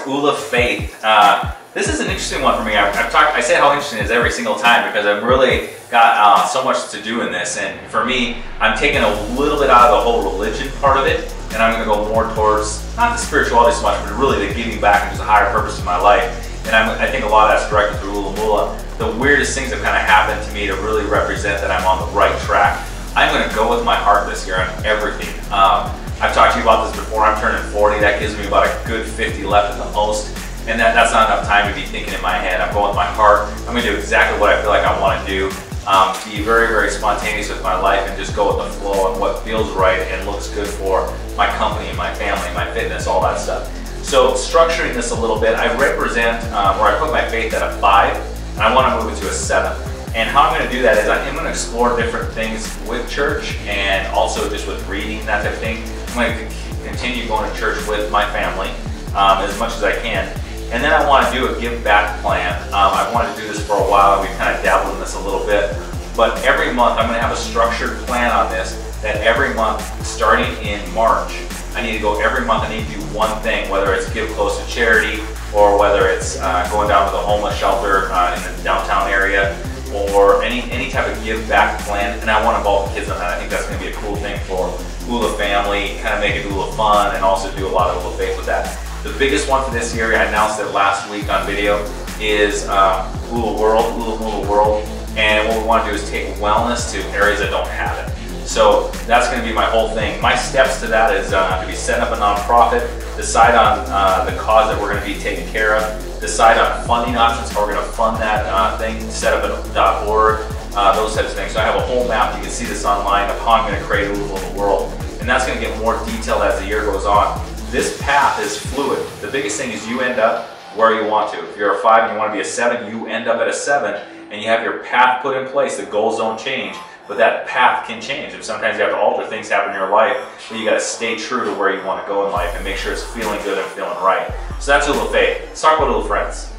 Oola faith. This is an interesting one for me. I say how interesting it is every single time because I've really got so much to do in this. And for me, I'm taking a little bit out of the whole religion part of it, and I'm going to go more towards, not the spirituality so much, but really the giving back and just a higher purpose in my life. And I think a lot of that's directed through Oola. The weirdest things have kind of happened to me to really represent that I'm on the right track. I'm going to go with my heart this year on everything. I've talked to you about this before. I'm turning 40. That gives me about a good 50 left at the most. And that's not enough time to be thinking in my head. I'm going with my heart. I'm going to do exactly what I feel like I want to do. Be very, very spontaneous with my life and just go with the flow and what feels right and looks good for my company, my family, my fitness, all that stuff. So structuring this a little bit, I represent where I put my faith at a 5, and I want to move it to a 7. And how I'm going to do that is I'm going to explore different things with church and also just with reading, that type of thing. I'm going to continue going to church with my family as much as I can. And then I want to do a give back plan. I've wanted to do this for a while. We've kind of dabbled in this a little bit. But every month I'm going to have a structured plan on this, that every month starting in March, I need to go every month, I need to do one thing, whether it's give close to charity or whether it's going down to the homeless shelter in the downtown area or any type of give back plan. And I want to involve the kids in that. I think that's going to be a cool thing for Oola family, kind of make it Oola fun and also do a lot of Oola faith with that. The biggest one for this year, I announced it last week on video, is Oola World. And what we want to do is take wellness to areas that don't have it. So that's going to be my whole thing. My steps to that is to be setting up a nonprofit, decide on the cause that we're going to be taking care of, decide on funding options, how we're going to fund that thing, set up an .org, those types of things. So I have a whole map. You can see this online of how I'm going to create Oola World. And that's going to get more detailed as the year goes on. This path is fluid. The biggest thing is you end up where you want to. If you're a 5 and you want to be a 7, you end up at a 7 and you have your path put in place. The goals don't change, but that path can change. And sometimes you have to alter things happen in your life, but you got to stay true to where you want to go in life and make sure it's feeling good and feeling right. So that's Oola faith. Let's talk about Oola friends.